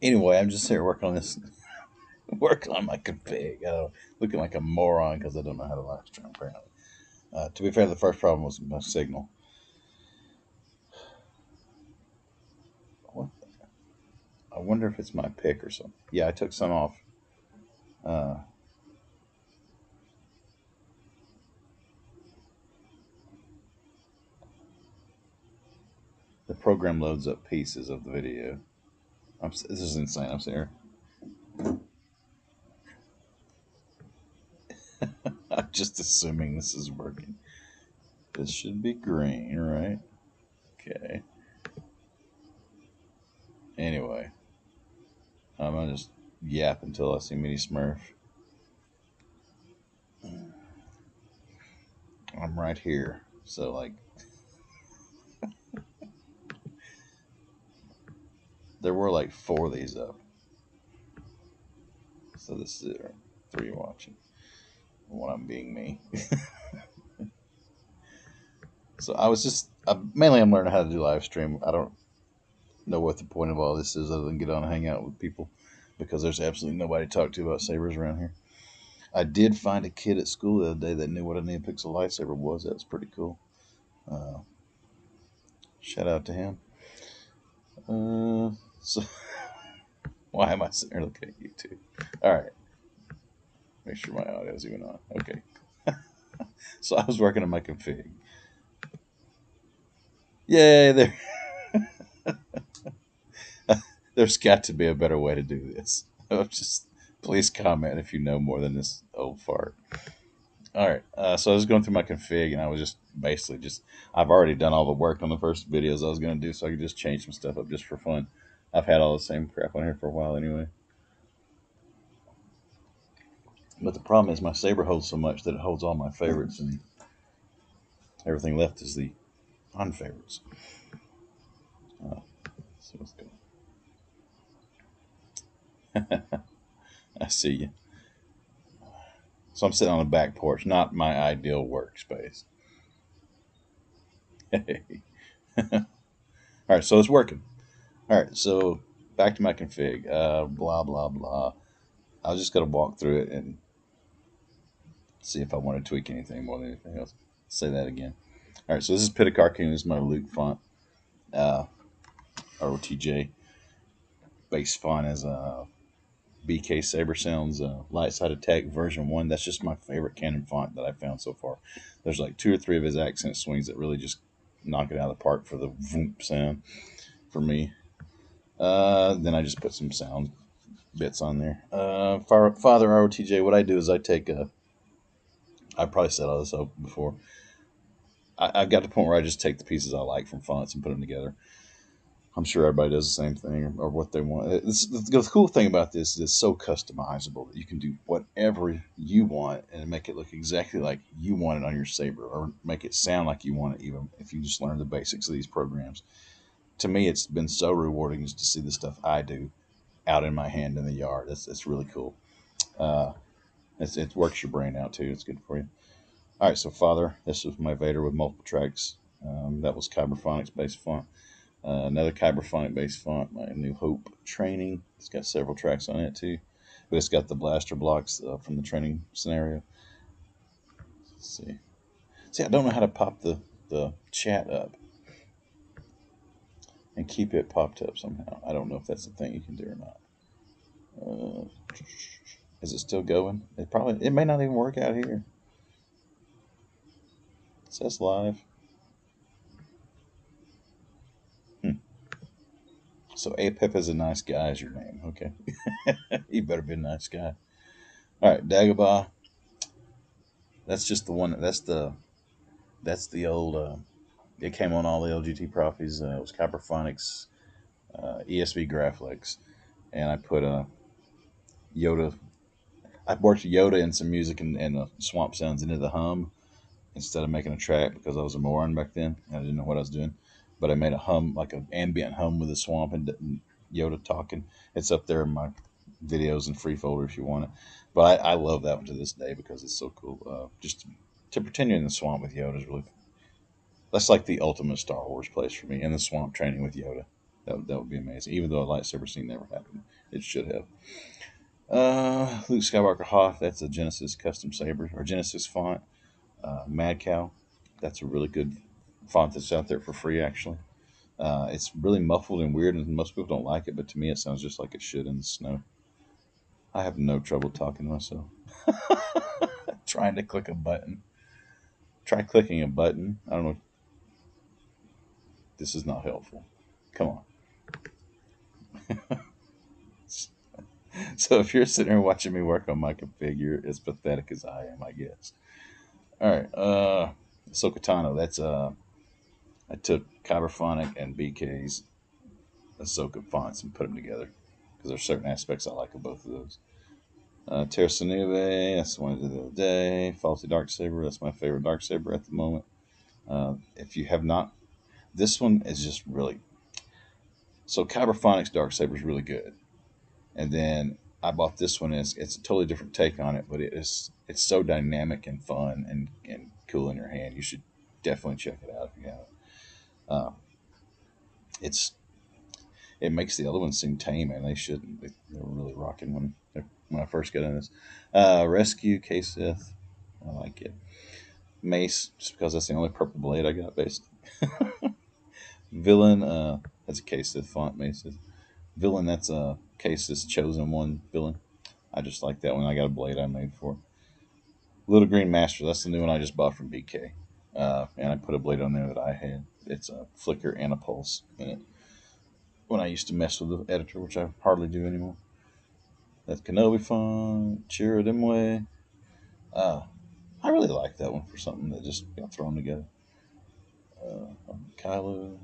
Anyway, I'm just here working on this, working on my config. Looking like a moron because I don't know how to live stream. Apparently, to be fair, the first problem was my signal. What? I wonder if it's my pick or something. Yeah, I took some off. Uh, the program loads up pieces of the video. This is insane. I'm serious. I'm just assuming this is working. This should be green, right? Okay. Anyway, I'm gonna just yap until I see Mini Smurf. I'm right here. So like, there were like four of these up. So this is three watching. One I'm being me. So I was just mainly I'm learning how to do live stream. I don't know what the point of all this is other than get on and hang out with people because there's absolutely nobody to talk to about sabers around here. I did find a kid at school the other day that knew what a neopixel lightsaber was. That was pretty cool. Uh, Shout out to him. So why am I sitting here looking at YouTube? All right, make sure my audio is even on. Okay. So I was working on my config. Yay! There's got to be a better way to do this. Just please comment if you know more than this old fart. All right. So I was going through my config, and I was just basically just I've already done all the work on the first videos I was going to do, so I could just change some stuff up just for fun. I've had all the same crap on here for a while anyway. But the problem is my saber holds so much that it holds all my favorites, and everything left is the unfavorites. So let's go. I see you. So I'm sitting on the back porch, not my ideal workspace. All right, so it's working. All right, so back to my config. Blah blah blah. I was just gonna walk through it and see if I want to tweak anything more than anything else. Say that again. All right, so this is Pita Carcoon. This is my Luke font. Uh, ROTJ base font is BK Saber Sounds Light Side Attack version 1. That's just my favorite canon font that I've found so far. There's like two or three of his accent swings that really just knock it out of the park for the voomp sound for me. Then I just put some sound bits on there. Father ROTJ, what I do is I take a. I probably said all this before. I've got to the point where I just take the pieces I like from fonts and put them together. I'm sure everybody does the same thing or what they want. The cool thing about this is it's so customizable that you can do whatever you want and make it look exactly like you want it on your saber or make it sound like you want it even if you just learn the basics of these programs. To me, it's been so rewarding just to see the stuff I do out in my hand in the yard. It's really cool. Uh, it works your brain out too. It's good for you. All right, so Father, this was my Vader with multiple tracks. That was Kyberphonics based font. Another Kyberphonic based font, my New Hope Training. It's got several tracks on it too, but it's got the blaster blocks from the training scenario. Let's see. See, I don't know how to pop the chat up and keep it popped up somehow. I don't know if that's a thing you can do or not. Is it still going? It may not even work out here. It says live. Hmm. So Apep is a nice guy is your name. Okay. You better be a nice guy. All right, Dagobah. That's just the one. That's the old. It came on all the LGT profies. It was Kyberphonics, ESV Graphics, and I put Yoda. I worked Yoda and some music and swamp sounds into the hum instead of making a track because I was a moron back then. I didn't know what I was doing, but I made a hum like an ambient hum with the swamp and Yoda talking. It's up there in my videos and free folder if you want it. But I love that one to this day because it's so cool. Just to pretend you're in the swamp with Yoda is really that's like the ultimate Star Wars place for me in the swamp training with Yoda. That would be amazing. Even though a lightsaber scene never happened, it should have. Luke Skywalker Hoth. That's a Genesis custom saber or Genesis font. Mad Cow. That's a really good font that's out there for free. Actually, it's really muffled and weird, and most people don't like it. But to me, it sounds just like it should in the snow. I have no trouble talking to myself. Trying to click a button. Try clicking a button. I don't know. This is not helpful. Come on. So if you're sitting here watching me work on my config, you're as pathetic as I am, I guess. All right. Ahsoka That's I took Kyberphonic and BK's Ahsoka fonts and put them together because there's certain aspects I like of both of those. Terra Sinuve, that's the one I did the other day. Faulty Darksaber, that's my favorite Darksaber at the moment. If you have not, this one is just really so. Kyberphonic's Darksaber is really good, and then I bought this one. It's a totally different take on it, but it's so dynamic and fun and cool in your hand. You should definitely check it out if you haven't. Uh, it's it makes the other ones seem tame, and they shouldn't. They were really rocking when I first got in this. Rescue K Sith, I like it. Mace, just because that's the only purple blade I got, basically. Villain, that's a K Sith font. Mace is. Villain, that's a K Sith chosen one villain. I just like that one. I got a blade I made for it. Little Green Master, that's the new one I just bought from BK. And I put a blade on there that I had. It's a flicker and a pulse in it. When I used to mess with the editor, which I hardly do anymore. That's Kenobi font, Chira Dimway. Uh, I really like that one for something that just got thrown together. Kylo,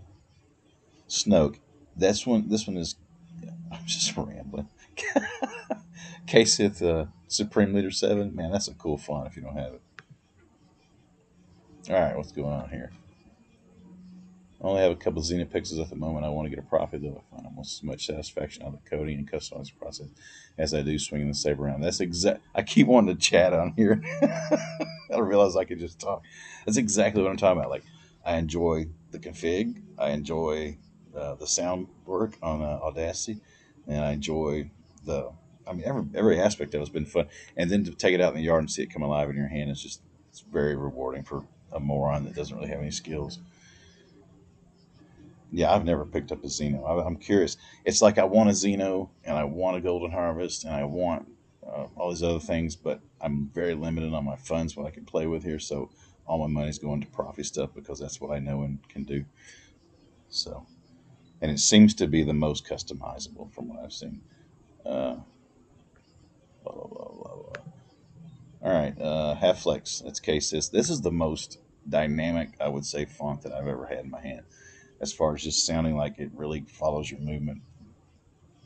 Snoke. That's one. This one is. I'm just rambling. K Sith Supreme Leader 7. Man, that's a cool font if you don't have it. All right, what's going on here? I only have a couple of Xenopixels at the moment. I want to get a profit, though. I find almost as much satisfaction out of the coding and customizing process as I do swinging the saber around. That's exact. I keep wanting to chat on here. I realize I could just talk. That's exactly what I'm talking about. Like, I enjoy the config. I enjoy the sound work on Audacity, and I enjoy the. I mean, every aspect of it's been fun. And then to take it out in the yard and see it come alive in your hand is just it's very rewarding for a moron that doesn't really have any skills. Yeah, I've never picked up a Xeno. I'm curious. It's like I want a Xeno and I want a Golden Harvest and I want all these other things, but I'm very limited on my funds, what I can play with here. So all my money's going to Profi stuff because that's what I know and can do. So, and it seems to be the most customizable from what I've seen. Uh, blah, blah, blah, blah, blah. All right, Half Flex. That's Cases. This is the most dynamic, I would say, font that I've ever had in my hand as far as just sounding like it really follows your movement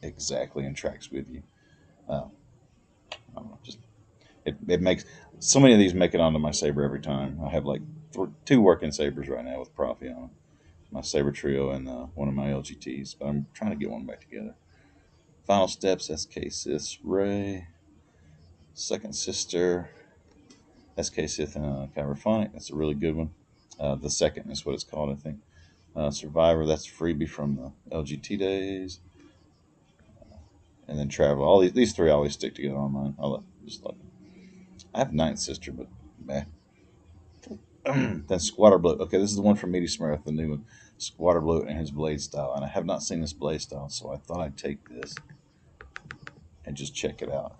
exactly and tracks with you. Uh, I don't know, just it makes so many of these make it onto my saber every time. I have like two working sabers right now with Profi on them. My saber trio and one of my LGTs, but I'm trying to get one back together. Final steps. SK Sis Ray, second sister. SK Sith and Kyberphonic. That's a really good one. The second is what it's called, I think. Survivor. That's a freebie from the LGT days. And then travel. All these three always stick together on mine. Just like I have Ninth Sister, but meh. Then Squatter Bloat. Okay, this is the one from Meaty Smurf, the new one. Squatter Bloat and his blade style. And I have not seen this blade style, so I thought I'd take this and just check it out.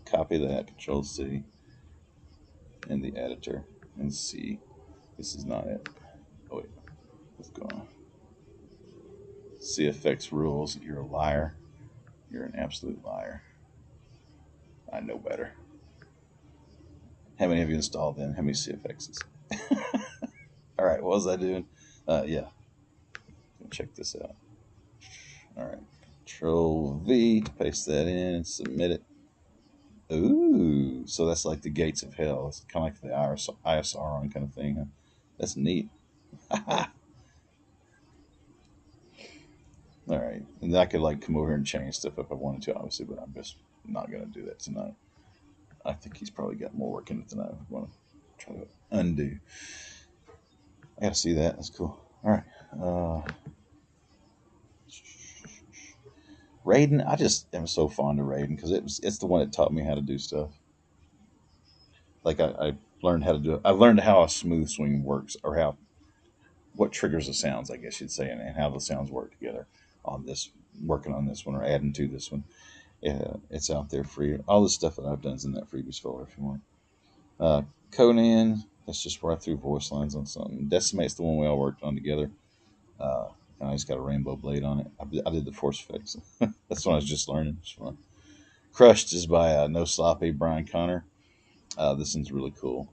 Copy that, Control C, in the editor, and see. This is not it. Oh, wait. What's going on? CFX rules. You're a liar. You're an absolute liar. I know better. How many have you installed then? How many CFXs? All right, what was I doing? Yeah, check this out. All right, Control V, paste that in, and submit it. Ooh, so that's like the gates of hell. It's kind of like the ISR on kind of thing. Huh? That's neat. All right, and then I could like come over here and change stuff if I wanted to, obviously, but I'm just not gonna do that tonight. I think he's probably got more work in it than I want to try to undo. I gotta see that. That's cool. All right. Raiden, I just am so fond of Raiden because it's the one that taught me how to do stuff. Like I learned how to do it. I learned how a smooth swing works, or how what triggers the sounds, I guess you'd say, and how the sounds work together on this, working on this one or adding to this one. Yeah, it's out there for you. All the stuff that I've done is in that freebies folder if you want. Uh, Conan, that's just where I threw voice lines on something. Decimate's the one we all worked on together. Uh, and I just got a rainbow blade on it. I did the force effects. That's what I was just learning. It's fun. Crushed is by No Sloppy Brian Connor. This one's really cool.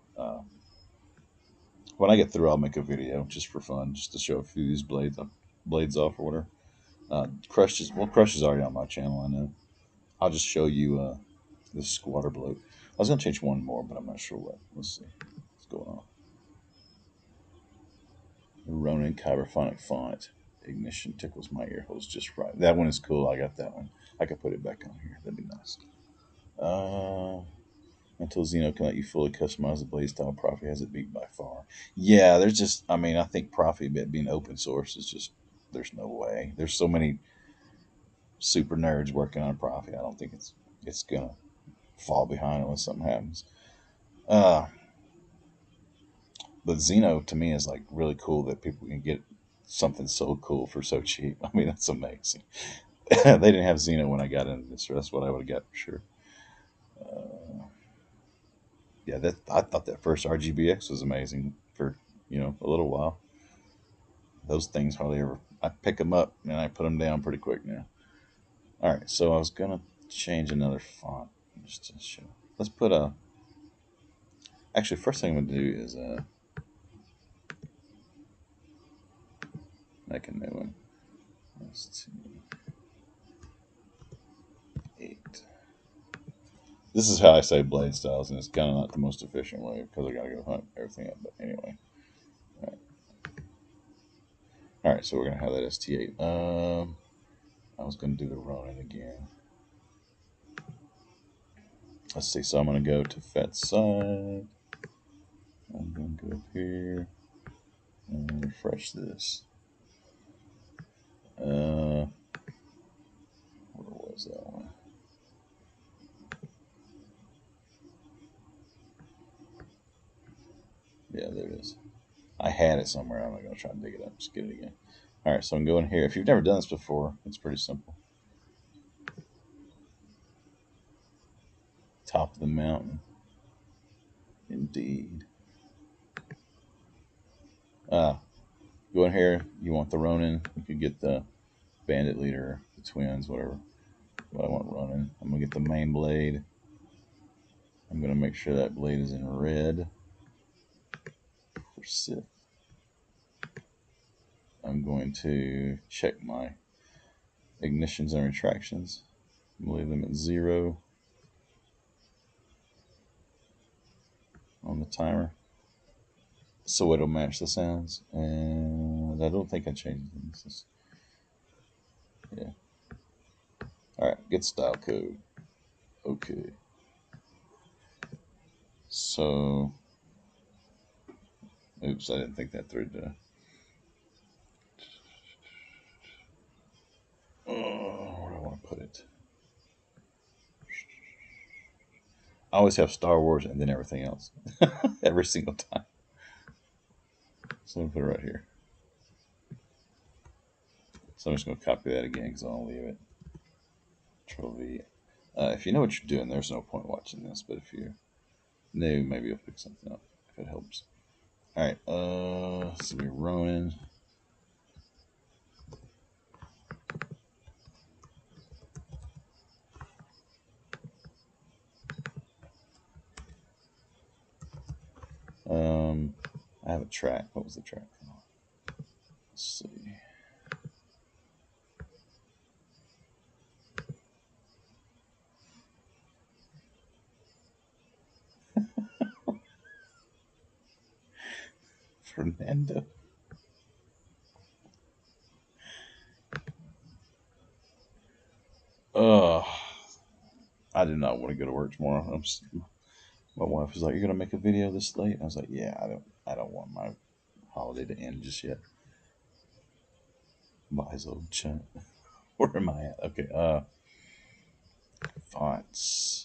When I get through, I'll make a video just for fun, just to show a few of these blades off or whatever. Crush is already on my channel. I know. I'll just show you this squatter bloat. I was gonna change one more, but I'm not sure what. Let's see what's going on. Ronin Kyberphonic font. Ignition tickles my ear holes just right. That one is cool. I got that one. I could put it back on here. That'd be nice. Until Xeno can let you fully customize the blade style, Profi has it beat by far. Yeah, there's just, I mean, I think Profi being open source is just, there's no way. There's so many super nerds working on Profi. I don't think it's gonna fall behind unless something happens. Uh, but Xeno to me is like really cool that people can get something so cool for so cheap. I mean, that's amazing. They didn't have Xeno when I got into this, so that's what I would have got for sure. Uh, yeah, that I thought that first RGBX was amazing for a little while. Those things hardly ever. I pick them up and I put them down pretty quick now. All right, so I was gonna change another font just to show. Let's put a. Actually, first thing I'm gonna do is make a new one. Let's see, 8. This is how I say blade styles, and it's kind of not the most efficient way because I gotta go hunt everything up. But anyway, all right. So we're gonna have that ST8. I was gonna do the Ronin again. Let's see. So I'm gonna go to Fat Side. I'm gonna go up here and refresh this. Where was that one? Yeah, there it is. I had it somewhere. I'm not gonna try and dig it up. Just get it again. All right, so I'm going here. If you've never done this before, it's pretty simple. Top of the mountain, indeed. Uh, go in here. You want the Ronin? You could get the Bandit Leader, the Twins, whatever. But I want Ronin. I'm gonna get the main blade. I'm gonna make sure that blade is in red for Sith. I'm going to check my ignitions and retractions. Leave them at 0 on the timer, so it'll match the sounds. And I don't think I changed things. Yeah. All right. Get style code. Okay. So, oops, I didn't think that through. Where do I want to put it? I always have Star Wars and then everything else, every single time. So I'm gonna put it right here. So I'm just gonna copy that again because I'll leave it. Control V. If you know what you're doing, there's no point watching this. But if you're new, maybe you'll pick something up if it helps. All right. So we're Ronin. I have a track. What was the track? Let's see. Fernando. Oh, I do not want to go to work tomorrow. My wife was like, "You're gonna make a video this late?" I was like, "Yeah, I don't want my holiday to end just yet." Buys old chunt. Where am I at? Okay. Fonts.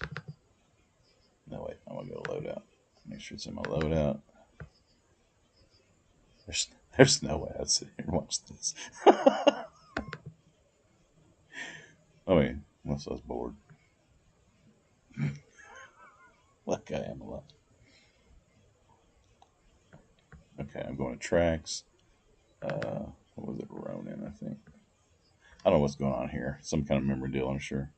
No wait, I'm gonna go loadout. Make sure it's in my loadout. There's there's no way I'd sit here and watch this. I mean, unless I was bored. Like I am a lot. Okay, I'm going to tracks. What was it? Ronin, I think. I don't know what's going on here. Some kind of memory deal, I'm sure.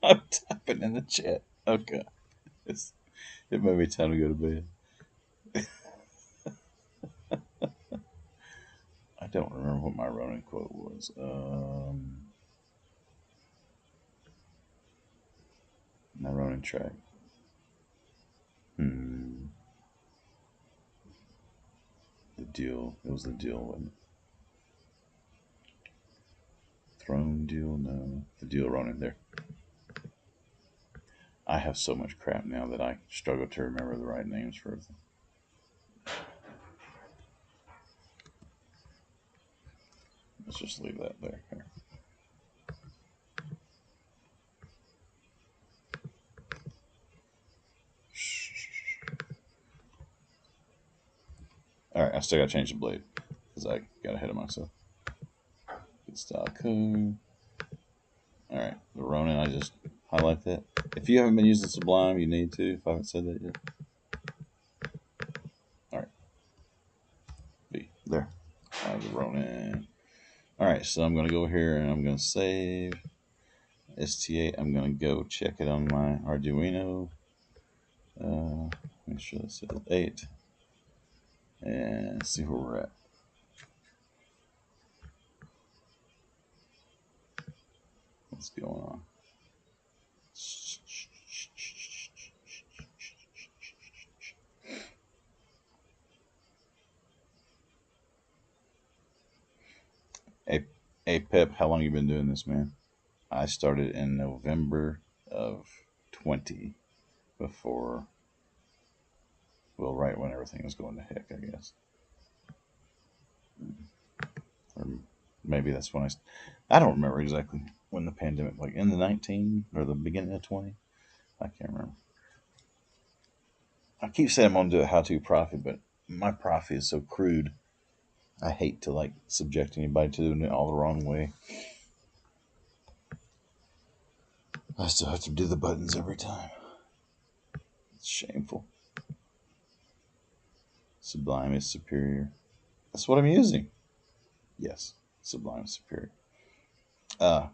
I'm tapping in the chat. Okay. It's, it may be time to go to bed. I don't remember what my Ronin quote was. My Ronin track. Hmm. The deal. It was the deal, wasn't it? Throne deal? No. The deal Ronin there. I have so much crap now that I struggle to remember the right names for everything. Let's just leave that there. Here. All right, I still got to change the blade because I got ahead of myself. Good style code. All right, the Ronin, I just highlight that. If you haven't been using Sublime, you need to, if I haven't said that yet. All right, B, there. The Ronin. All right, so I'm going to go here and I'm going to save. ST8, I'm going to go check it on my Arduino. Make sure that's 8. And see where we're at. What's going on? Hey, hey Pep, how long you been doing this, man? I started in November of 20 before, well, right when everything was going to heck, I guess. Or maybe that's when I don't remember exactly when the pandemic, like in the 19 or the beginning of 20. I can't remember. I keep saying I'm going to do a how to profit, but my profit is so crude. I hate to like subject anybody to doing it all the wrong way. I still have to do the buttons every time. It's shameful. Sublime is superior. That's what I'm using. Yes, Sublime is superior. Uh,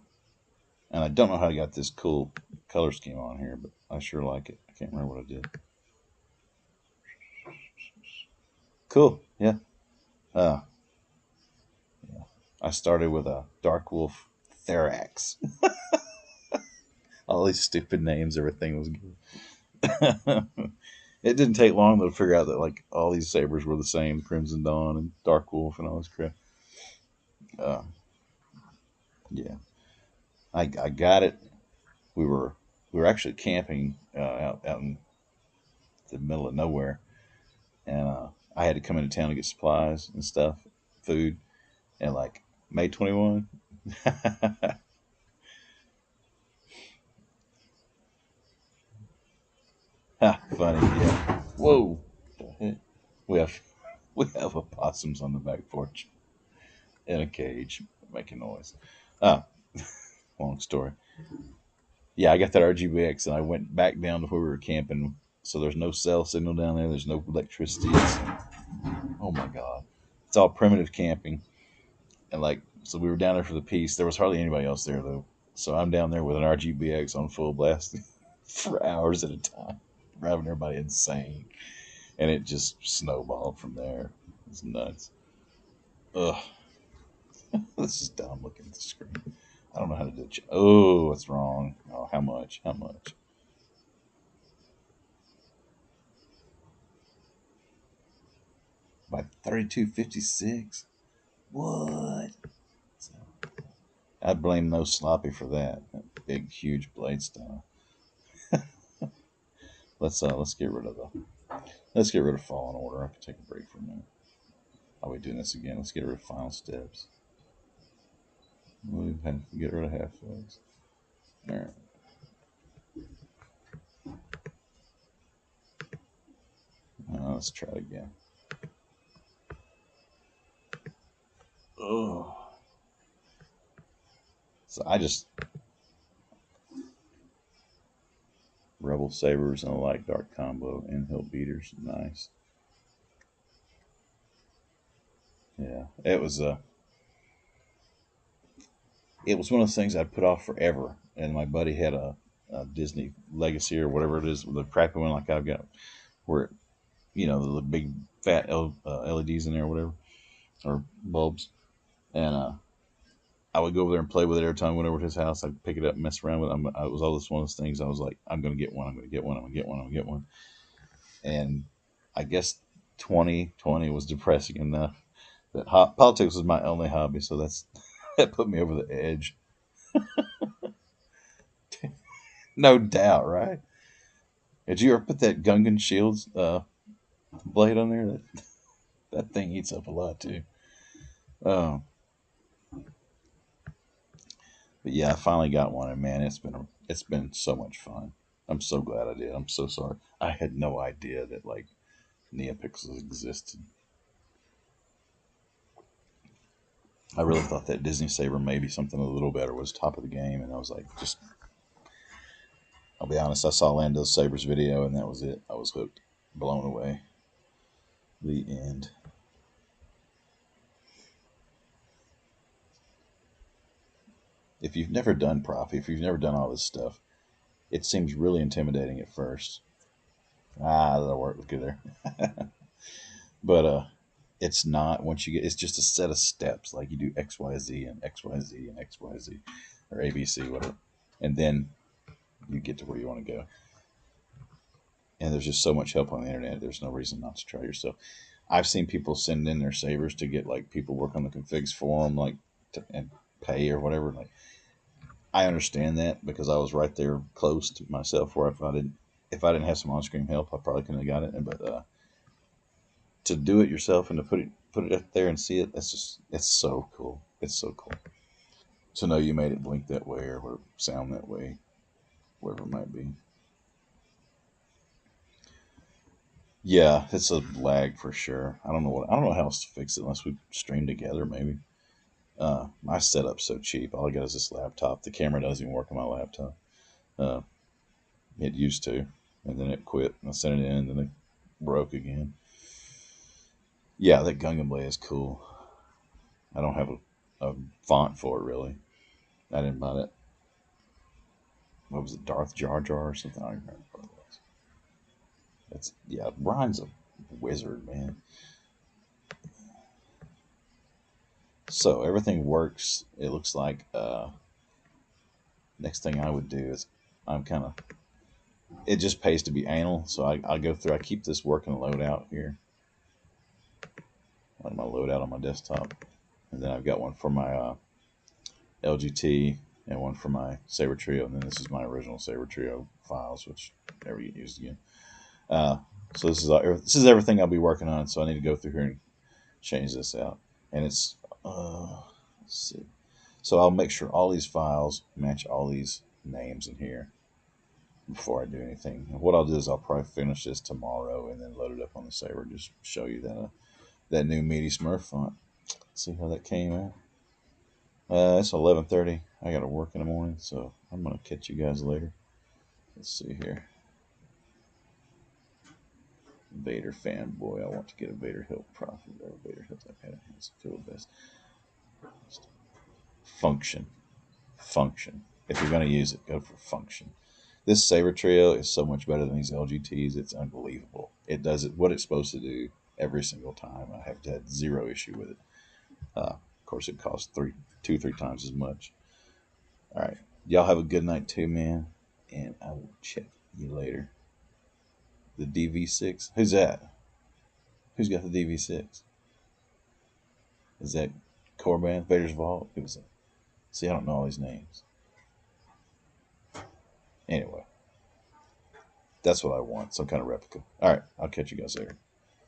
and I don't know how I got this cool color scheme on here, but I sure like it. I can't remember what I did. Cool. Yeah. Uh, yeah. I started with a Dark Wolf Therax. All these stupid names, everything was good. It didn't take long to figure out that like all these sabers were the same, Crimson Dawn and Dark Wolf and all this crap. Uh, yeah, I got it. We were we were actually camping out in the middle of nowhere, and I had to come into town to get supplies and stuff, food, and like May 21. Funny, yeah. Whoa, the heck? We have we have opossums on the back porch in a cage making noise. Ah, long story. Yeah, I got that RGBX and I went back down to where we were camping. So there's no cell signal down there. There's no electricity. Oh my god, it's all primitive camping. And like, so we were down there for the piece. There was hardly anybody else there though. So I'm down there with an RGBX on full blast for hours at a time, driving everybody insane. And it just snowballed from there. It's nuts. Ugh, this is dumb looking at the screen. I don't know how to do it. Oh, what's wrong? Oh, how much? How much? By 32.56. What? So, I blame no sloppy for that. That big, huge blade style. Let's get rid of Fallen Order. I can take a break for a minute. Are we doing this again? Let's get rid of Final Steps. We'll get rid of halfways. All right. Let's try it again. Oh. So I just Rebel Sabers and a light dark combo and hill beaters. Nice. Yeah. It was one of those things I'd put off forever. And my buddy had a Disney Legacy or whatever it is, the crappy one like I've got, where the big fat LEDs in there or whatever, or bulbs. And I would go over there and play with it every time I went over to his house. I'd pick it up and mess around with it. It was all this one of those things. I was like, I'm going to get one. I'm going to get one. I'm going to get one. I'm going to get one. And I guess 2020 was depressing enough that politics was my only hobby. So that put me over the edge. No doubt, right? Did you ever put that Gungan Shields blade on there? That thing eats up a lot too. Um, but yeah, I finally got one, and man, it's been so much fun. I'm so glad I did. I'm so sorry. I had no idea that like NeoPixels existed. I really thought that Disney Saber maybe something a little better was top of the game, and I was like, just I'll be honest, I saw Lando Saber's video, and that was it. I was hooked, blown away. The end. If you've never done Profi, if you've never done all this stuff, it seems really intimidating at first. That'll work with you there. But it's not. Once you get, it's just a set of steps. Like you do X, Y, Z, and X, Y, Z, and X, Y, Z, or A, B, C, whatever, and then you get to where you want to go. And there's just so much help on the internet. There's no reason not to try yourself. I've seen people send in their savers to get like people work on the configs for them, like and pay or whatever. Like I understand that because I was right there close to myself. Where if I didn't have some on screen help, I probably couldn't have got it. But to do it yourself and to put it up there and see it, it's so cool. It's so cool to know you made it blink that way or sound that way, whatever it might be. Yeah, it's a lag for sure. I don't know how else to fix it unless we stream together maybe. My setup's so cheap. All I got is this laptop. The camera doesn't even work on my laptop. Uh, it used to, and then it quit. I sent it in, and then it broke again. Yeah, that Gungan Blade is cool. I don't have a font for it really. I didn't buy that. What was it, Darth Jar Jar or something? I don't remember what it was. That's yeah. Brian's a wizard, man. So everything works. It looks like next thing I would do is I'm kind of it just pays to be anal. So I go through. I keep this working loadout here on my loadout on my desktop, and then I've got one for my LGT and one for my Saber Trio, and then this is my original Saber Trio files, which never get used again. Uh, so this is everything I'll be working on. So I need to go through here and change this out, and it's let's see. So I'll make sure all these files match all these names in here before I do anything. And what I'll do is I'll probably finish this tomorrow and then load it up on the Saber. Just show you that new meaty Smurf font. See how that came out. It's 11:30. I got to work in the morning, so I'm gonna catch you guys later. Let's see here. Vader fanboy. I want to get a Vader Hilt Prophet or Vader Hilt iPad. It's feel best. Function. Function. If you're gonna use it, go for function. This Saber Trio is so much better than these LGTs. It's unbelievable. It does it what it's supposed to do every single time. I have had zero issue with it. Of course, it costs 3 times as much. All right. Y'all have a good night too, man. And I will check you later. The DV6. Who's that? Who's got the DV6? Is that Corban? Vader's Vault? Who's that? See, I don't know all these names. Anyway, that's what I want. Some kind of replica. All right. I'll catch you guys later.